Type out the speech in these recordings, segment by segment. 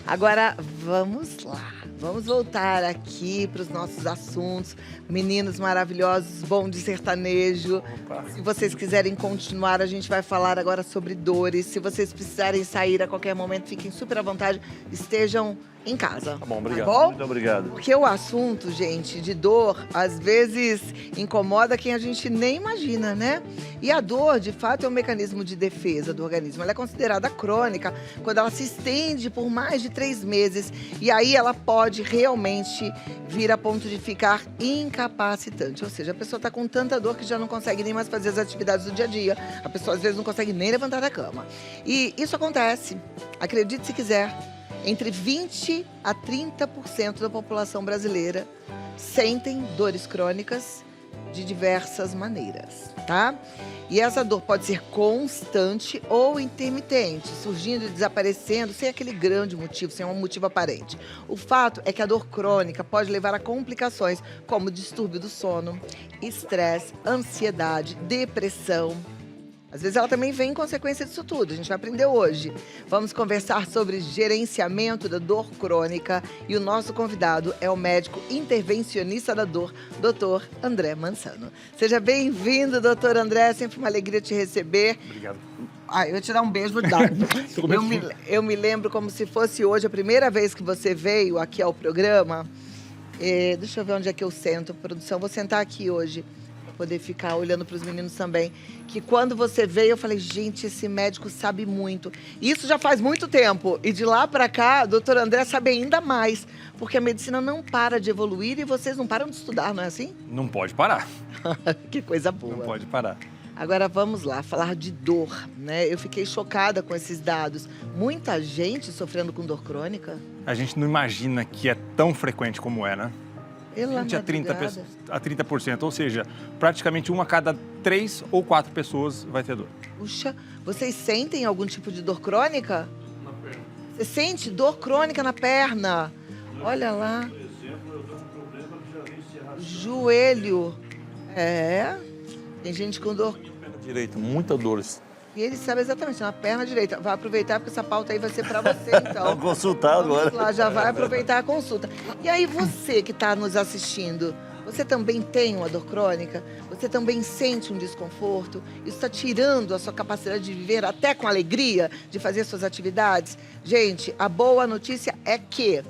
Agora, vamos lá. Vamos voltar aqui para os nossos assuntos. Meninos maravilhosos, bom de sertanejo. Opa. Se vocês quiserem continuar, a gente vai falar agora sobre dores. Se vocês precisarem sair a qualquer momento, fiquem super à vontade. Estejam em casa. Tá bom, obrigado. Tá bom? Muito obrigado. Porque o assunto, gente, de dor, às vezes incomoda quem a gente nem imagina, né? E a dor, de fato, é um mecanismo de defesa do organismo. Ela é considerada crônica quando ela se estende por mais de 3 meses. E aí ela pode realmente vir a ponto de ficar incapacitante. Ou seja, a pessoa está com tanta dor que já não consegue nem mais fazer as atividades do dia a dia. A pessoa, às vezes, não consegue nem levantar da cama. E isso acontece, acredite se quiser, entre 20% a 30% da população brasileira sentem dores crônicas de diversas maneiras, tá? E essa dor pode ser constante ou intermitente, surgindo e desaparecendo sem aquele grande motivo, sem um motivo aparente. O fato é que a dor crônica pode levar a complicações como distúrbio do sono, estresse, ansiedade, depressão. Às vezes ela também vem em consequência disso tudo, a gente vai aprender hoje. Vamos conversar sobre gerenciamento da dor crônica e o nosso convidado é o médico intervencionista da dor, Dr. André Mansano. Seja bem-vindo, Dr. André, é sempre uma alegria te receber. Obrigado. Eu vou te dar um beijo, vou te dar. Eu me lembro como se fosse hoje a primeira vez que você veio aqui ao programa. Deixa eu ver onde é que eu sento, produção. Vou sentar aqui hoje, para poder ficar olhando para os meninos também. Que quando você veio, eu falei, gente, esse médico sabe muito. Isso já faz muito tempo. E de lá para cá, doutor André sabe ainda mais. Porque a medicina não para de evoluir e vocês não param de estudar, não é assim? Não pode parar. Que coisa boa. Não pode parar. Agora vamos lá, falar de dor, né? Eu fiquei chocada com esses dados. Muita gente sofrendo com dor crônica? A gente não imagina que é tão frequente como é, né? Pela 20 a 30%, madrugada. a 30%, ou seja, praticamente 1 a cada 3 ou 4 pessoas vai ter dor. Puxa, vocês sentem algum tipo de dor crônica? Na perna. Você sente dor crônica na perna? Olha lá. Por exemplo, eu tô com problema que já vi encerrar Joelho. Tem gente com dor. perna direita, muita dores. E ele sabe exatamente, na perna direita. Vai aproveitar, porque essa pauta aí vai ser para você, então. Vou consultar agora. Vamos lá, já vai aproveitar a consulta. E aí, você que está nos assistindo, você também tem uma dor crônica? Você também sente um desconforto? Isso está tirando a sua capacidade de viver até com alegria, de fazer suas atividades? Gente, a boa notícia é que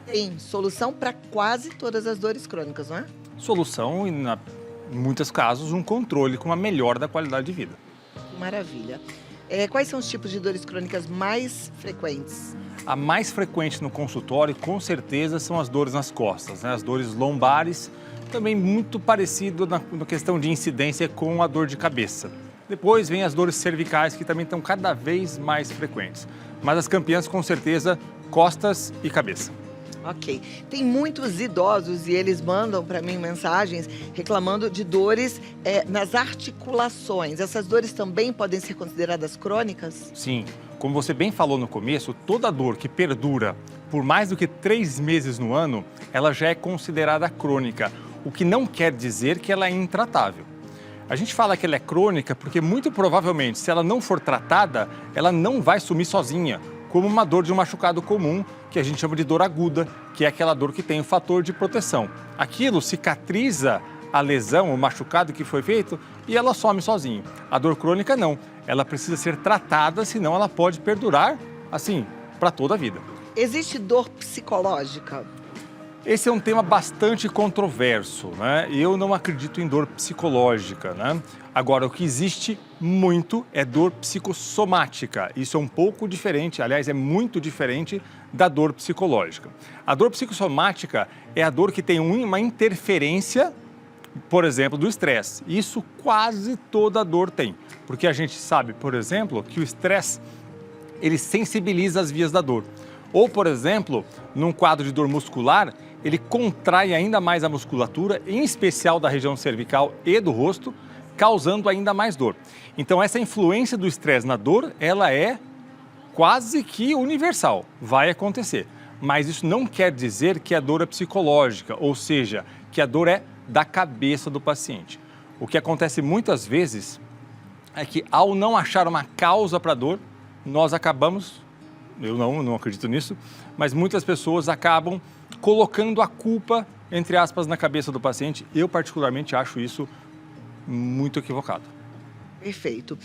tem solução para quase todas as dores crônicas, não é? Solução e, em muitos casos, um controle com uma melhora da qualidade de vida. Maravilha. Quais são os tipos de dores crônicas mais frequentes? A mais frequente no consultório, com certeza, são as dores nas costas, né? As dores lombares, também muito parecido na questão de incidência com a dor de cabeça. Depois vem as dores cervicais, que também estão cada vez mais frequentes. Mas as campeãs, com certeza, costas e cabeça. Ok. Tem muitos idosos e eles mandam para mim mensagens reclamando de dores nas articulações. Essas dores também podem ser consideradas crônicas? Sim, como você bem falou no começo, toda dor que perdura por mais do que 3 meses no ano, ela já é considerada crônica, o que não quer dizer que ela é intratável. A gente fala que ela é crônica porque muito provavelmente, se ela não for tratada, ela não vai sumir sozinha, como uma dor de um machucado comum, que a gente chama de dor aguda, que é aquela dor que tem o fator de proteção. Aquilo cicatriza a lesão, o machucado que foi feito, e ela some sozinho. A dor crônica não, ela precisa ser tratada, senão ela pode perdurar, assim, para toda a vida. Existe dor psicológica? Esse é um tema bastante controverso, né? Eu não acredito em dor psicológica, né? Agora, o que existe muito é dor psicossomática. Isso é um pouco diferente, aliás, é muito diferente da dor psicológica. A dor psicossomática é a dor que tem uma interferência, por exemplo, do estresse. Isso quase toda dor tem, porque a gente sabe, por exemplo, que o estresse, ele sensibiliza as vias da dor. Ou, por exemplo, num quadro de dor muscular, ele contrai ainda mais a musculatura, em especial da região cervical e do rosto, causando ainda mais dor. Então, essa influência do estresse na dor, ela é quase que universal, vai acontecer. Mas isso não quer dizer que a dor é psicológica, ou seja, que a dor é da cabeça do paciente. O que acontece muitas vezes é que, ao não achar uma causa para a dor, nós acabamos eu não acredito nisso, mas muitas pessoas acabam colocando a culpa, entre aspas, na cabeça do paciente. Eu, particularmente, acho isso muito equivocado. Perfeito.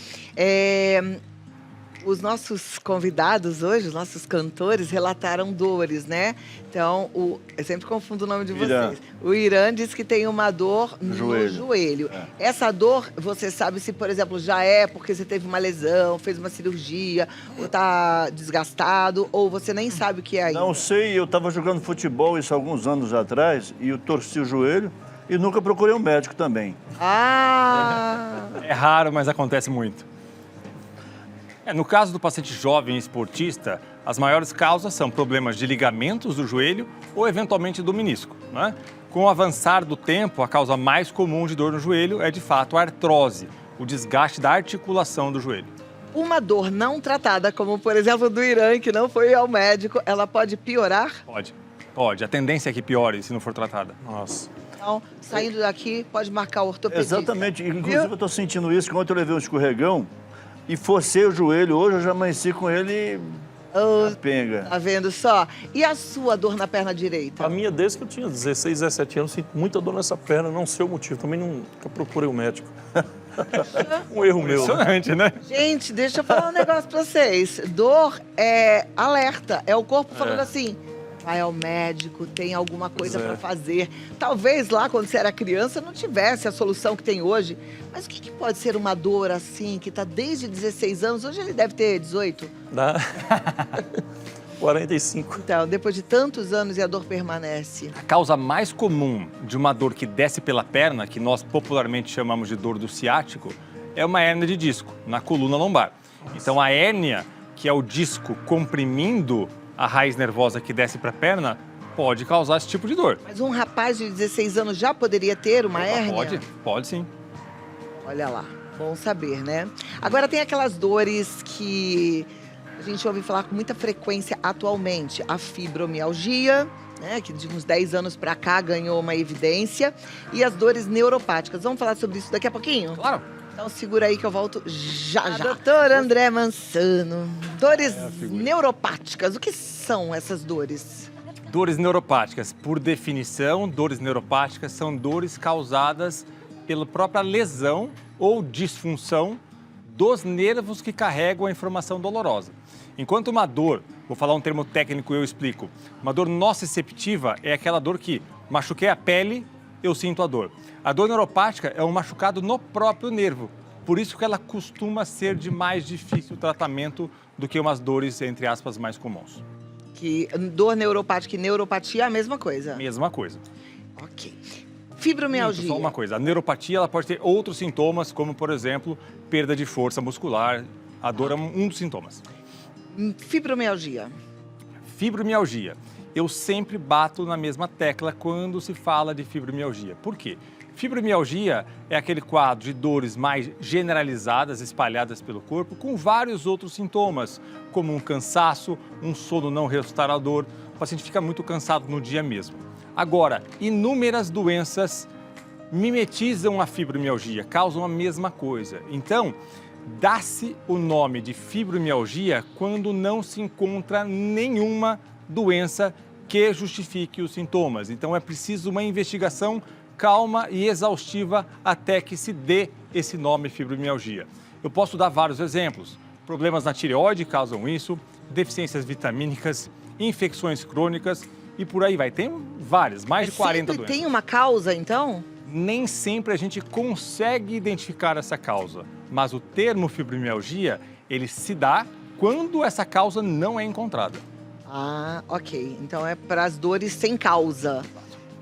Os nossos convidados hoje, os nossos cantores, relataram dores, né? Então, eu sempre confundo o nome de Irã. vocês. O Irã diz que tem uma dor no joelho. Essa dor, você sabe se, por exemplo, já é porque você teve uma lesão, fez uma cirurgia, ou está desgastado, ou você nem sabe o que é ainda? Não sei, eu estava jogando futebol isso há alguns anos atrás e eu torci o joelho e nunca procurei um médico também. Ah! É raro, mas acontece muito. No caso do paciente jovem esportista, as maiores causas são problemas de ligamentos do joelho ou, eventualmente, do menisco, né? Com o avançar do tempo, a causa mais comum de dor no joelho é, de fato, a artrose, o desgaste da articulação do joelho. Uma dor não tratada, como, por exemplo, do Irã, que não foi ao médico, ela pode piorar? Pode. A tendência é que piore se não for tratada. Nossa. Então, saindo daqui, pode marcar o ortopedista. Exatamente. Inclusive, Viu? eu estou sentindo isso, que ontem eu levei um escorregão e forcei o joelho. Hoje eu já amanheci com ele penga. Tá vendo só? E a sua dor na perna direita? A minha, desde que eu tinha 16, 17 anos, sinto muita dor nessa perna, não sei o motivo. Também nunca procurei um médico. Um erro meu. Né? Impressionante, né? Gente, deixa eu falar um negócio pra vocês. Dor é alerta. É o corpo falando assim, vai ao médico, tem alguma coisa pra fazer. Talvez lá, quando você era criança, não tivesse a solução que tem hoje. Mas o que pode ser uma dor assim, que tá desde 16 anos? Hoje ele deve ter 18. Dá. 45. Então, depois de tantos anos e a dor permanece. A causa mais comum de uma dor que desce pela perna, que nós popularmente chamamos de dor do ciático, é uma hérnia de disco, na coluna lombar. Então, a hérnia, que é o disco comprimindo a raiz nervosa que desce para a perna, pode causar esse tipo de dor. Mas um rapaz de 16 anos já poderia ter uma hérnia? Pode sim. Olha lá, bom saber, né? Agora tem aquelas dores que a gente ouve falar com muita frequência atualmente. A fibromialgia, né, que de uns 10 anos para cá ganhou uma evidência. E as dores neuropáticas. Vamos falar sobre isso daqui a pouquinho? Claro. Então segura aí que eu volto já. Doutor André Mansano, dores neuropáticas, o que são essas dores? Dores neuropáticas, por definição, dores neuropáticas são dores causadas pela própria lesão ou disfunção dos nervos que carregam a informação dolorosa. Enquanto uma dor, vou falar um termo técnico e eu explico, uma dor nociceptiva é aquela dor que machuquei a pele, eu sinto a dor. A dor neuropática é um machucado no próprio nervo, por isso que ela costuma ser de mais difícil tratamento do que umas dores, entre aspas, mais comuns. Que dor neuropática e neuropatia é a mesma coisa? Mesma coisa. Ok. Fibromialgia. Só uma coisa, a neuropatia ela pode ter outros sintomas, como, por exemplo, perda de força muscular. A dor é um dos sintomas. Fibromialgia. Fibromialgia. Eu sempre bato na mesma tecla quando se fala de fibromialgia. Por quê? Fibromialgia é aquele quadro de dores mais generalizadas, espalhadas pelo corpo, com vários outros sintomas, como um cansaço, um sono não restaurador. O paciente fica muito cansado no dia mesmo. Agora, inúmeras doenças mimetizam a fibromialgia, causam a mesma coisa. Então, dá-se o nome de fibromialgia quando não se encontra nenhuma doença que justifique os sintomas. Então, é preciso uma investigação calma e exaustiva até que se dê esse nome fibromialgia. Eu posso dar vários exemplos. Problemas na tireoide causam isso, deficiências vitamínicas, infecções crônicas e por aí vai. Tem várias, mais de 40 doenças. Tem uma causa, então? Nem sempre a gente consegue identificar essa causa, mas o termo fibromialgia, ele se dá quando essa causa não é encontrada. Ah, ok. Então é para as dores sem causa.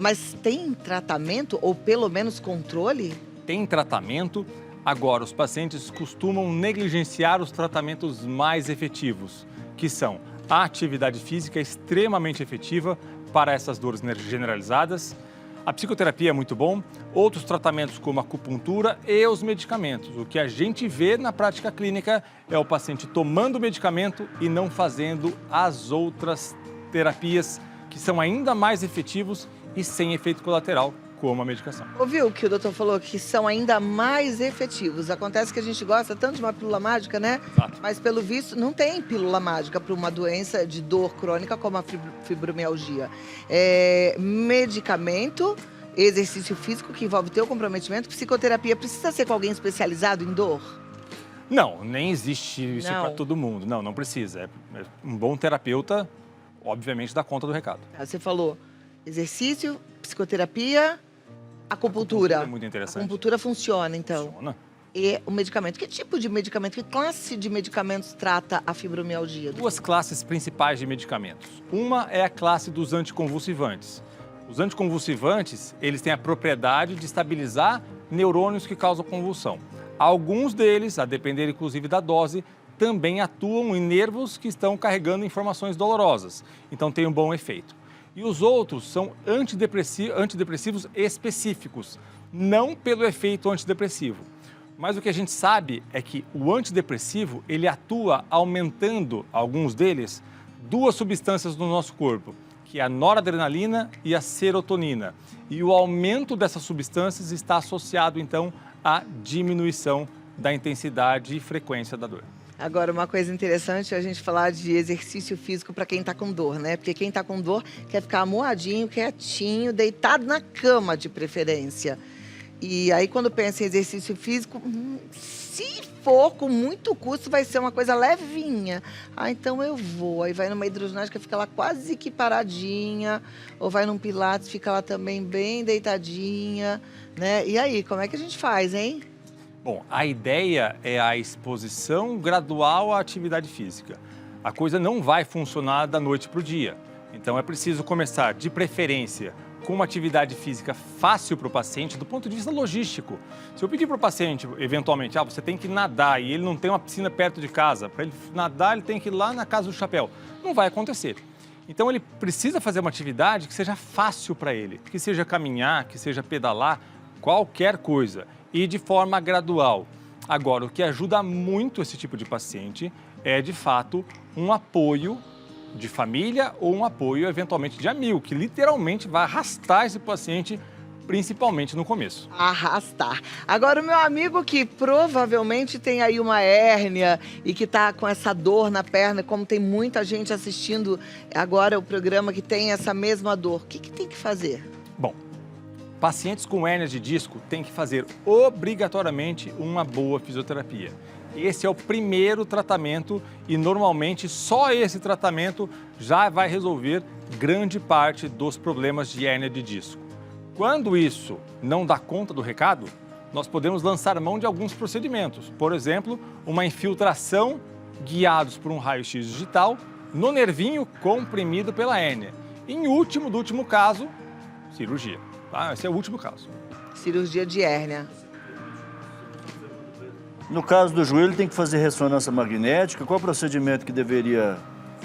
Mas tem tratamento ou pelo menos controle? Tem tratamento. Agora, os pacientes costumam negligenciar os tratamentos mais efetivos, que são a atividade física extremamente efetiva para essas dores generalizadas. A psicoterapia é muito bom, outros tratamentos como a acupuntura e os medicamentos. O que a gente vê na prática clínica é o paciente tomando o medicamento e não fazendo as outras terapias que são ainda mais efetivos e sem efeito colateral, como a medicação. Ouviu o que o doutor falou? Que são ainda mais efetivos. Acontece que a gente gosta tanto de uma pílula mágica, né? Exato. Mas, pelo visto, não tem pílula mágica para uma doença de dor crônica como a fibromialgia. Medicamento, exercício físico que envolve teu comprometimento, psicoterapia. Precisa ser com alguém especializado em dor? Não, nem existe isso Não. para todo mundo. Não, não precisa. Um bom terapeuta, obviamente, dá conta do recado. Você falou exercício, psicoterapia, acupuntura. É muito A interessante. acupuntura funciona, então. Funciona. E o medicamento? Que tipo de medicamento, que classe de medicamentos trata a fibromialgia? Duas classes principais de medicamentos. Uma é a classe dos anticonvulsivantes. Os anticonvulsivantes, eles têm a propriedade de estabilizar neurônios que causam convulsão. Alguns deles, a depender inclusive da dose, também atuam em nervos que estão carregando informações dolorosas. Então tem um bom efeito. E os outros são antidepressivos específicos, não pelo efeito antidepressivo. Mas o que a gente sabe é que o antidepressivo, ele atua aumentando, alguns deles, duas substâncias no nosso corpo, que é a noradrenalina e a serotonina. E o aumento dessas substâncias está associado, então, à diminuição da intensidade e frequência da dor. Agora, uma coisa interessante é a gente falar de exercício físico para quem está com dor, né? Porque quem está com dor quer ficar amuadinho, quietinho, deitado na cama, de preferência. E aí, quando pensa em exercício físico, se for com muito custo, vai ser uma coisa levinha. Ah, então eu vou. Aí vai numa hidroginástica, fica lá quase que paradinha. Ou vai num pilates, fica lá também bem deitadinha, né? E aí, como é que a gente faz, hein? Bom, a ideia é a exposição gradual à atividade física. A coisa não vai funcionar da noite para o dia. Então é preciso começar, de preferência, com uma atividade física fácil para o paciente do ponto de vista logístico. Se eu pedir para o paciente, eventualmente, você tem que nadar e ele não tem uma piscina perto de casa, para ele nadar ele tem que ir lá na Casa do Chapéu. Não vai acontecer. Então ele precisa fazer uma atividade que seja fácil para ele, que seja caminhar, que seja pedalar, qualquer coisa. E de forma gradual. Agora, o que ajuda muito esse tipo de paciente é, de fato, um apoio de família ou um apoio, eventualmente, de amigo, que literalmente vai arrastar esse paciente, principalmente no começo. Arrastar. Agora, o meu amigo que provavelmente tem aí uma hérnia e que tá com essa dor na perna, como tem muita gente assistindo agora o programa que tem essa mesma dor, o que tem que fazer? Bom, pacientes com hérnia de disco têm que fazer obrigatoriamente uma boa fisioterapia. Esse é o primeiro tratamento e normalmente só esse tratamento já vai resolver grande parte dos problemas de hérnia de disco. Quando isso não dá conta do recado, nós podemos lançar mão de alguns procedimentos. Por exemplo, uma infiltração guiados por um raio-x digital no nervinho comprimido pela hérnia. Em último, do último caso, cirurgia. Tá? Esse é o último caso. Cirurgia de hérnia. No caso do joelho, tem que fazer ressonância magnética. Qual o procedimento que deveria...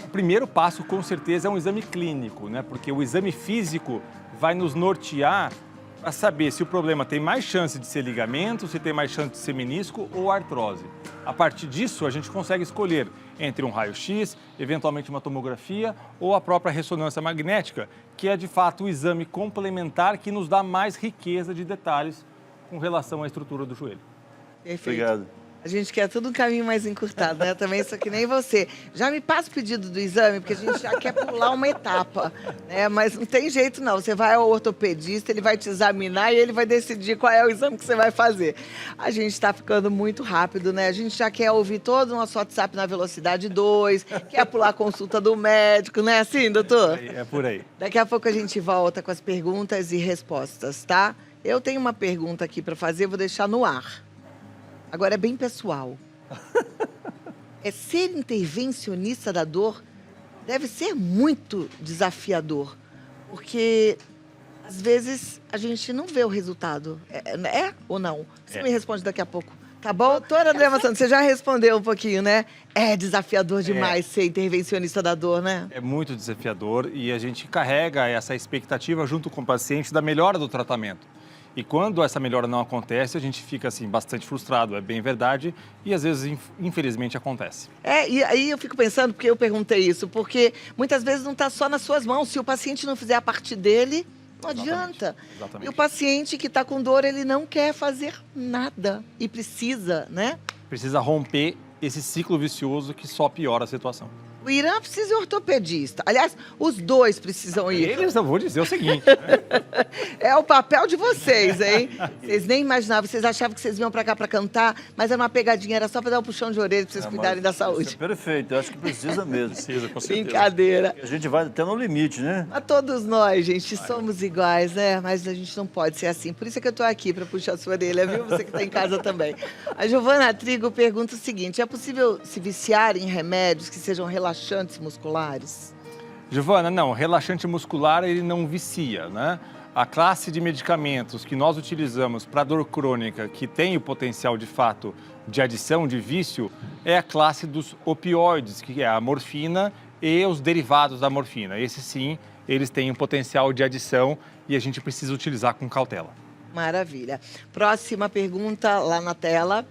O primeiro passo, com certeza, é um exame clínico, né? Porque o exame físico vai nos nortear para saber se o problema tem mais chance de ser ligamento, se tem mais chance de ser menisco ou artrose. A partir disso, a gente consegue escolher entre um raio-x, eventualmente uma tomografia ou a própria ressonância magnética, que é, de fato, o exame complementar que nos dá mais riqueza de detalhes com relação à estrutura do joelho. Perfeito. Obrigado. A gente quer tudo um caminho mais encurtado, né? Também sou que nem você. Já me passa o pedido do exame, porque a gente já quer pular uma etapa, né? Mas não tem jeito não. Você vai ao ortopedista, ele vai te examinar e ele vai decidir qual é o exame que você vai fazer. A gente está ficando muito rápido, né? A gente já quer ouvir todo o nosso WhatsApp na velocidade 2, quer pular a consulta do médico, não é assim, doutor? É por aí. Daqui a pouco a gente volta com as perguntas e respostas, tá? Eu tenho uma pergunta aqui para fazer, vou deixar no ar. Agora é bem pessoal. Ser intervencionista da dor deve ser muito desafiador, porque às vezes a gente não vê o resultado. É ou não? Você me responde daqui a pouco. Tá bom? Doutora Andréa Santos, você já respondeu um pouquinho, né? É desafiador demais ser intervencionista da dor, né? É muito desafiador e a gente carrega essa expectativa junto com o paciente da melhora do tratamento. E quando essa melhora não acontece, a gente fica assim bastante frustrado, é bem verdade, e às vezes, infelizmente, acontece. E aí eu fico pensando, porque eu perguntei isso, porque muitas vezes não está só nas suas mãos. Se o paciente não fizer a parte dele, Não adianta. Exatamente. E o paciente que está com dor, ele não quer fazer nada e precisa, né? Precisa romper esse ciclo vicioso que só piora a situação. O Irã precisa ir ortopedista. Aliás, os dois precisam ir. Eles, eu vou dizer o seguinte, É o papel de vocês, hein? Vocês nem imaginavam, vocês achavam que vocês vinham pra cá pra cantar, mas era uma pegadinha, era só pra dar um puxão de orelha pra vocês cuidarem da Isso saúde. é perfeito, eu acho que precisa mesmo. Precisa, com certeza. Brincadeira. A gente vai até no limite, né? A todos nós, gente, somos iguais, né? Mas a gente não pode ser assim. Por isso é que eu tô aqui pra puxar a sua orelha, viu? Você que tá em casa também. A Giovana Trigo pergunta o seguinte: é possível se viciar em remédios que sejam relaxantes musculares? Giovana, não, relaxante muscular ele não vicia, né? A classe de medicamentos que nós utilizamos para dor crônica, que tem o potencial de fato de adição, de vício, é a classe dos opioides, que é a morfina e os derivados da morfina. Esses sim, eles têm um potencial de adição e a gente precisa utilizar com cautela. Maravilha. Próxima pergunta lá na tela.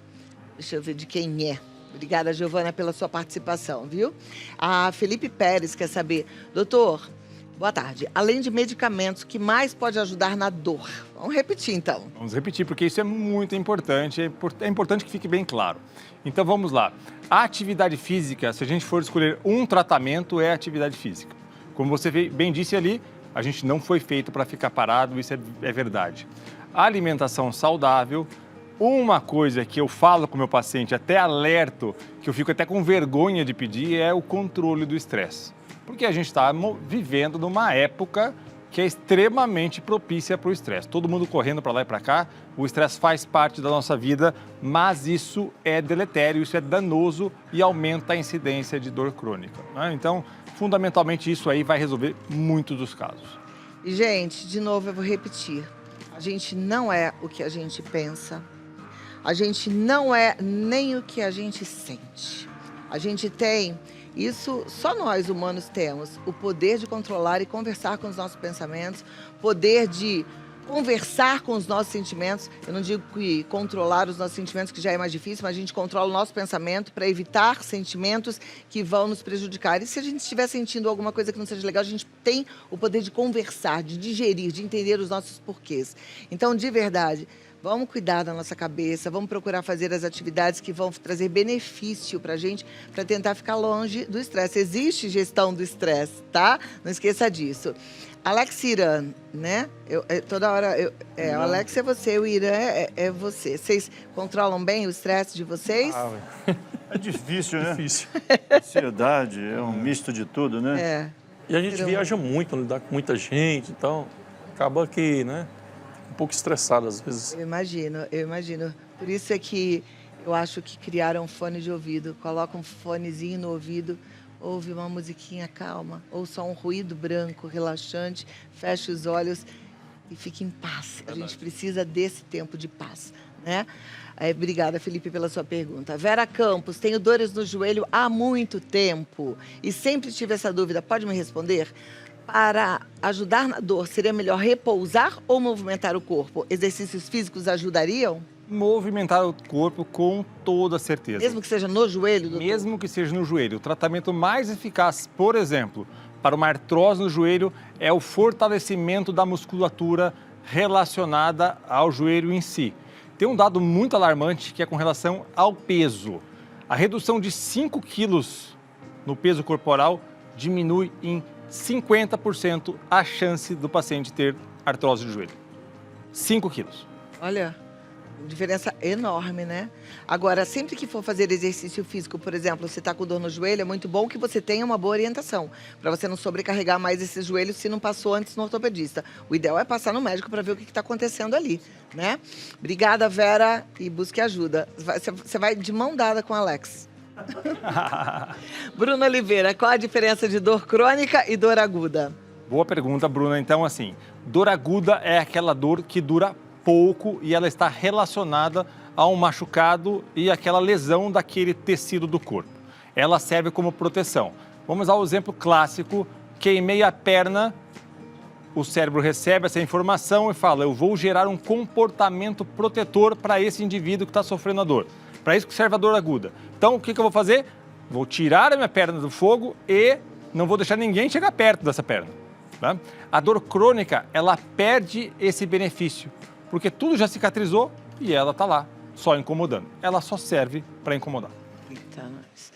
Deixa eu ver de quem é. Obrigada, Giovana, pela sua participação, viu? A Felipe Pérez quer saber, doutor, boa tarde. Além de medicamentos, o que mais pode ajudar na dor? Vamos repetir, então. Vamos repetir, porque isso é muito importante, é importante que fique bem claro. Então, vamos lá. A atividade física, se a gente for escolher um tratamento, é a atividade física. Como você bem disse ali, a gente não foi feito para ficar parado, isso é verdade. A alimentação saudável. Uma coisa que eu falo com o meu paciente, até alerto, que eu fico até com vergonha de pedir, é o controle do estresse. Porque a gente está vivendo numa época que é extremamente propícia para o estresse. Todo mundo correndo para lá e para cá, o estresse faz parte da nossa vida, mas isso é deletério, isso é danoso e aumenta a incidência de dor crônica, né? Então, fundamentalmente, isso aí vai resolver muitos dos casos. E, gente, de novo eu vou repetir. A gente não é o que a gente pensa. A gente não é nem o que a gente sente. A gente tem, isso só nós humanos temos, o poder de controlar e conversar com os nossos pensamentos, poder de conversar com os nossos sentimentos. Eu não digo que controlar os nossos sentimentos, que já é mais difícil, mas a gente controla o nosso pensamento para evitar sentimentos que vão nos prejudicar. E se a gente estiver sentindo alguma coisa que não seja legal, a gente tem o poder de conversar, de digerir, de entender os nossos porquês. Então, de verdade, vamos cuidar da nossa cabeça, vamos procurar fazer as atividades que vão trazer benefício para a gente, para tentar ficar longe do estresse. Existe gestão do estresse, tá? Não esqueça disso. Alex Irã, né? Toda hora, o Alex é você, o Irã é você. Vocês controlam bem o estresse de vocês? É difícil, né? Difícil. Ansiedade, é um misto de tudo, né? É. E a gente viaja muito, lidar com muita gente, então acaba que, né, um pouco estressado às vezes. Eu imagino. Por isso é que eu acho que criaram um fone de ouvido. Coloca um fonezinho no ouvido, ouve uma musiquinha calma, ou só um ruído branco, relaxante, fecha os olhos e fique em paz. A gente precisa desse tempo de paz, né? Obrigada, Felipe, pela sua pergunta. Vera Campos, tenho dores no joelho há muito tempo e sempre tive essa dúvida. Pode me responder? Para ajudar na dor, seria melhor repousar ou movimentar o corpo? Exercícios físicos ajudariam? Movimentar o corpo com toda certeza. Mesmo que seja no joelho, doutor? Mesmo que seja no joelho. O tratamento mais eficaz, por exemplo, para uma artrose no joelho, é o fortalecimento da musculatura relacionada ao joelho em si. Tem um dado muito alarmante que é com relação ao peso. A redução de 5 quilos no peso corporal diminui em 50% a chance do paciente ter artrose do joelho. 5 quilos. Olha, diferença enorme, né? Agora, sempre que for fazer exercício físico, por exemplo, você está com dor no joelho, é muito bom que você tenha uma boa orientação, para você não sobrecarregar mais esses joelhos se não passou antes no ortopedista. O ideal é passar no médico para ver o que está acontecendo ali, né? Obrigada, Vera, e busque ajuda. Você vai de mão dada com o Alex. Bruno Oliveira, qual a diferença de dor crônica e dor aguda? Boa pergunta, Bruna. Então, assim, dor aguda é aquela dor que dura pouco e ela está relacionada a um machucado e aquela lesão daquele tecido do corpo. Ela serve como proteção. Vamos ao exemplo clássico: queimei a perna, o cérebro recebe essa informação e fala: eu vou gerar um comportamento protetor para esse indivíduo que está sofrendo a dor. Para isso que serve a dor aguda. Então, o que eu vou fazer? Vou tirar a minha perna do fogo e não vou deixar ninguém chegar perto dessa perna. né? A dor crônica, ela perde esse benefício, porque tudo já cicatrizou e ela está lá, só incomodando. Ela só serve para incomodar. Eita, nós.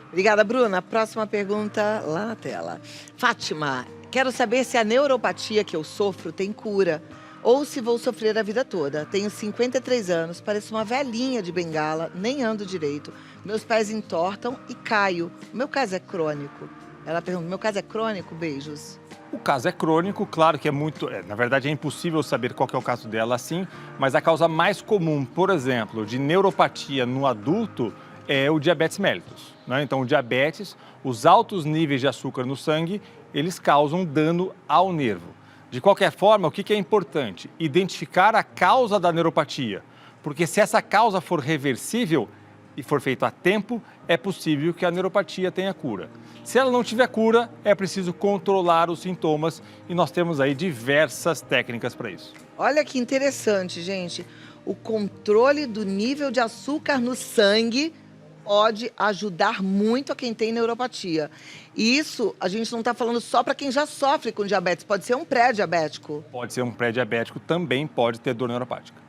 Obrigada, Bruna. Próxima pergunta lá na tela. Fátima, quero saber se a neuropatia que eu sofro tem cura ou se vou sofrer a vida toda. Tenho 53 anos, pareço uma velhinha de bengala, nem ando direito. Meus pés entortam e caio. O meu caso é crônico. Ela pergunta, meu caso é crônico? Beijos. O caso é crônico, claro que é muito... na verdade, é impossível saber qual que é o caso dela assim, mas a causa mais comum, por exemplo, de neuropatia no adulto é o diabetes mellitus, né? Então, o diabetes, os altos níveis de açúcar no sangue, eles causam dano ao nervo. De qualquer forma, o que é importante? Identificar a causa da neuropatia, porque se essa causa for reversível e for feito a tempo, é possível que a neuropatia tenha cura. Se ela não tiver cura, é preciso controlar os sintomas e nós temos aí diversas técnicas para isso. Olha que interessante, gente. O controle do nível de açúcar no sangue pode ajudar muito a quem tem neuropatia. E isso a gente não está falando só para quem já sofre com diabetes, pode ser um pré-diabético. Pode ser um pré-diabético, também pode ter dor neuropática.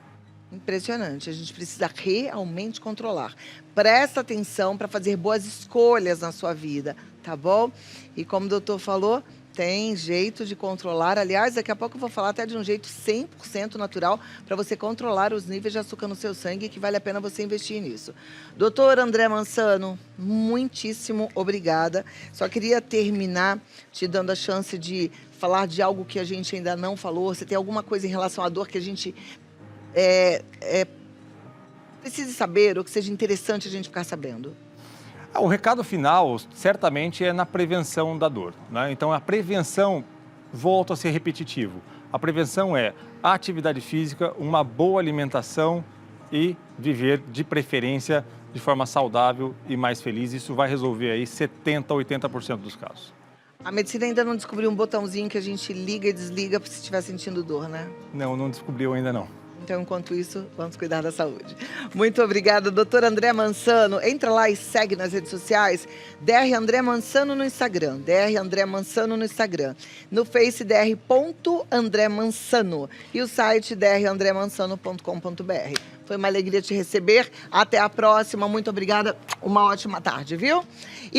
Impressionante, a gente precisa realmente controlar. Presta atenção para fazer boas escolhas na sua vida, tá bom? E como o doutor falou, tem jeito de controlar. Aliás, daqui a pouco eu vou falar até de um jeito 100% natural para você controlar os níveis de açúcar no seu sangue, que vale a pena você investir nisso. Doutor André Mansano, muitíssimo obrigada. Só queria terminar te dando a chance de falar de algo que a gente ainda não falou. Você tem alguma coisa em relação à dor que a gente precise saber ou que seja interessante a gente ficar sabendo? O recado final, certamente, é na prevenção da dor, né? Então, a prevenção, volta a ser repetitivo. A prevenção é a atividade física, uma boa alimentação e viver, de preferência, de forma saudável e mais feliz. Isso vai resolver aí 70% a 80% dos casos. A medicina ainda não descobriu um botãozinho que a gente liga e desliga se estiver sentindo dor, né? Não descobriu ainda não. Então, enquanto isso, vamos cuidar da saúde. Muito obrigada, doutor André Mansano. Entra lá e segue nas redes sociais. Dr. André Mansano no Instagram. Dr. André Mansano no Instagram. No Face, dr.andremansano. E o site drandremansano.com.br. Foi uma alegria te receber. Até a próxima. Muito obrigada. Uma ótima tarde, viu?